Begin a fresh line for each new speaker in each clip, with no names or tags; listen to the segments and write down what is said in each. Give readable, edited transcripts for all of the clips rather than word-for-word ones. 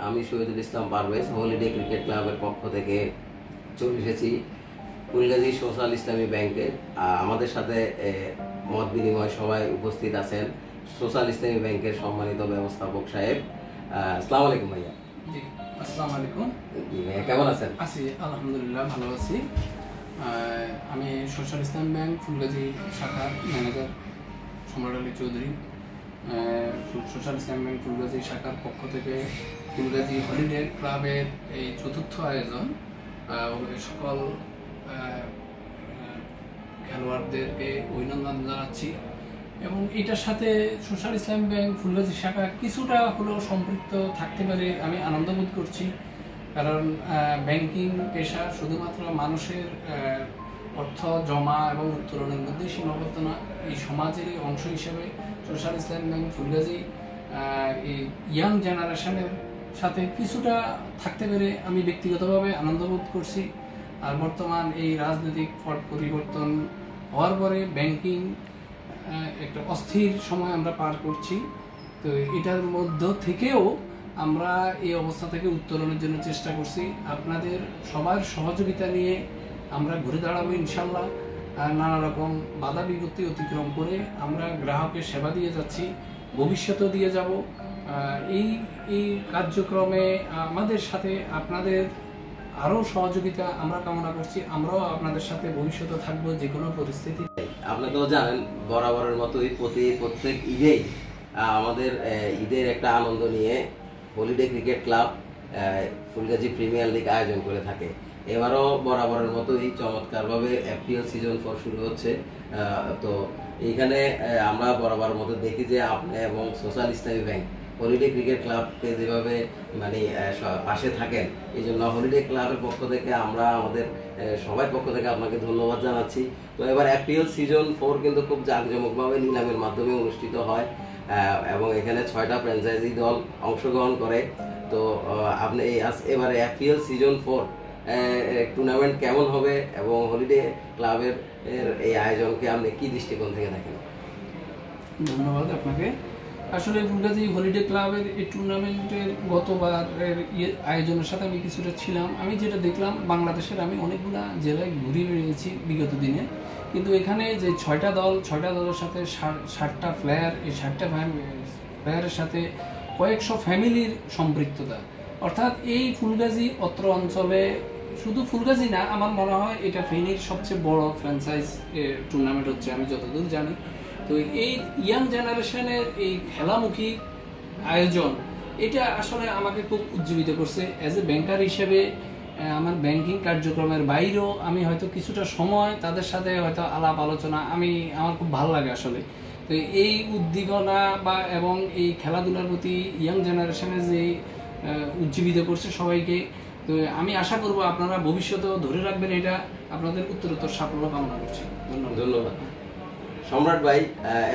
আমি Shahidul Islam Parvez holiday cricket ক্লাবের পক্ষ থেকে চলে এসেছি ফুলগাজী সোশ্যাল ইসলামী ব্যাংকে। আমাদের সাথে মত বিনিময় সবাই উপস্থিত আছেন সোশ্যাল ইসলামী ব্যাংকের সম্মানিত ব্যবস্থাপক সাহেব। আসসালামু আলাইকুম ভাইয়া।
জি, আসসালামু আলাইকুম।
কেমন আছেন?
আছি, আলহামদুলিল্লাহ ভালো আছি। আমি সোশ্যাল ইসলাম ব্যাংক ফুলগাজী শাখার ম্যানেজার সম্রাট আলী চৌধুরী। সোশ্যাল ইসলাম ব্যাংক ফুলগাজী শাখার পক্ষ থেকে ফুলগাজী হলিডে ক্লাবের এই চতুর্থ আয়োজন সকল খেলোয়াড়দেরকে অভিনন্দন জানাচ্ছি এবং এটার সাথে সোশ্যাল ইসলাম ব্যাংক ফুলগাজী শাখা কিছুটা হলেও সম্পৃক্ত থাকতে পারে আমি আনন্দ বোধ করছি। কারণ ব্যাংকিং পেশা শুধুমাত্র মানুষের অর্থ জমা এবং উত্তোলনের মধ্যে সীমাবদ্ধ না, এই সমাজেরই অংশ হিসেবে সোশ্যাল ইসলাম ব্যাংক ফুলগাজী এই ইয়াং জেনারেশনের সাথে কিছুটা থাকতে পেরে আমি ব্যক্তিগতভাবে আনন্দ বোধ করছি। আর বর্তমান এই রাজনৈতিক পট পরিবর্তন হওয়ার পরে ব্যাংকিং একটা অস্থির সময় আমরা পার করছি। তো এটার মধ্য থেকেও আমরা এই অবস্থা থেকে উত্তরণের জন্য চেষ্টা করছি। আপনাদের সবার সহযোগিতা নিয়ে আমরা ঘুরে দাঁড়াবো ইনশাল্লাহ। নানা রকম বাধা বিপত্তি অতিক্রম করে আমরা গ্রাহকের সেবা দিয়ে যাচ্ছি, ভবিষ্যতেও দিয়ে যাব। এই কার্যক্রমে আমাদের সাথে আপনাদের আরও সহযোগিতা আমরা কামনা করছি। আমরাও আপনাদের সাথে ভবিষ্যতে থাকবো যে কোনো পরিস্থিতি।
আপনি তো জানেন বরাবরের মতোই প্রত্যেক ঈদেই আমাদের ঈদের একটা আনন্দ নিয়ে holiday cricket club Fulgazi premier league আয়োজন করে থাকে। এবারও বরাবরের মতোই চমৎকারভাবে এফপিএল সিজন 4 শুরু হচ্ছে। তো এইখানে আমরা বরাবরের মতো দেখি যে আপনি এবং সোশ্যাল ইসলামী ব্যাংক হলিডে ক্রিকেট ক্লাবকে যেভাবে পাশে থাকেন, এই জন্য হলিডে ক্লাবের পক্ষ থেকে আমরা আমাদের সবাই পক্ষ থেকে আপনাকে ধন্যবাদ জানাচ্ছি। তো এবার এফপিএল সিজন 4 কিন্তু খুব জাঁকজমকভাবে নিলামের মাধ্যমে অনুষ্ঠিত হয় এবং এখানে 6টা ফ্র্যাঞ্চাইজি দল অংশগ্রহণ করে। তো আপনি এবারে এফপিএল সিজন 4 টুর্নামেন্ট কেমন হবে এবং হলিডে ক্লাবের এই আয়োজনকে আপনি কি দৃষ্টিকোণ থেকে দেখেন?
ধন্যবাদ আপনাকে। আসলে ফুলগাজী হলিডে ক্লাবের এই টুর্নামেন্টের গতবারের আয়োজনের সাথে আমি কিছুটা ছিলাম। আমি যেটা দেখলাম, বাংলাদেশের আমি অনেকগুলা জেলায় ঘুরে বেরিয়েছি বিগত দিনে, কিন্তু এখানে যে 6টা দলের সাথে 60টা প্লেয়ার, এই 60টা প্লেয়ারের সাথে কয়েকশো ফ্যামিলির সম্পৃক্ততা, অর্থাৎ এই ফুলগাজী অত্র অঞ্চলে শুধু ফুলগাজী না, আমার মনে হয় এটা ফেনীর সবচেয়ে বড় ফ্র্যাঞ্চাইজ টুর্নামেন্ট হচ্ছে আমি যতদূর জানি। তো এই ইয়াং জেনারেশনের এই খেলামুখী আয়োজন, এটা আসলে আমাকে খুব উজ্জীবিত করছে। অ্যাজ এ ব্যাংকার হিসেবে আমার ব্যাংকিং কার্যক্রমের বাইরেও আমি হয়তো কিছুটা সময় তাদের সাথে হয়তো আলাপ আলোচনা আমার খুব ভালো লাগে আসলে। তো এই উদ্দীপনা এবং এই খেলাধুলার প্রতি ইয়াং জেনারেশনের যে উজ্জীবিত করছে সবাইকে, তো আমি আশা করব আপনারা ভবিষ্যতেও ধরে রাখবেন এটা। আপনাদের উত্তরোত্তর সাফল্য কামনা করছি।
ধন্যবাদ সম্রাট ভাই।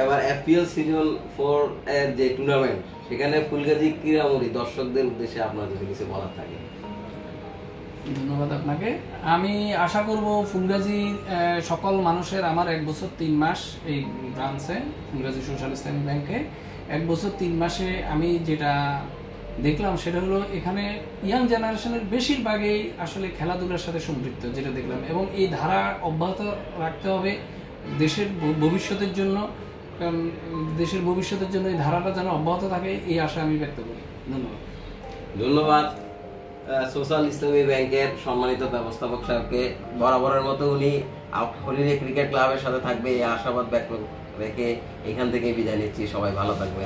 এবার এফপিএল সিজন 4 এর যে টুর্নামেন্ট, সেখানে ফুলগাজী ক্রীড়ামোড়ী দর্শকদের উদ্দেশ্যে আপনার যদি কিছু বলার থাকে।
ধন্যবাদ আপনাকে। আমি আশা করব ফুলগাজী সকল মানুষের, আমার 1 বছর 3 মাস এই ব্রাঞ্চে ফুলগাজী সোশ্যাল ইসলামী ব্যাংকে 1 বছর 3 মাসে আমি যেটা দেখলাম সেটা হলো এখানে ইয়াং জেনারেশনের বেশিরভাগই আসলে খেলাধুলার সাথে সম্পৃক্ত, যেটা দেখলাম। এবং এই ধারা অব্যাহত রাখতে হবে দেশের ভবিষ্যতের জন্য। কারণ দেশের ভবিষ্যতের জন্য এই ধারাটা যেন অব্যাহত থাকে, এই আশা আমি ব্যক্ত করি।
ধন্যবাদ সোশ্যাল ইসলামী ব্যাংকের সম্মানিত ব্যবস্থাপক সাহেবকে। বরাবরের মতো উনি হলিডে ক্রিকেট ক্লাবের সাথে থাকবে এই আশাবাদ ব্যক্ত রেখে এখান থেকে বিদায় নিচ্ছি। সবাই ভালো থাকবে।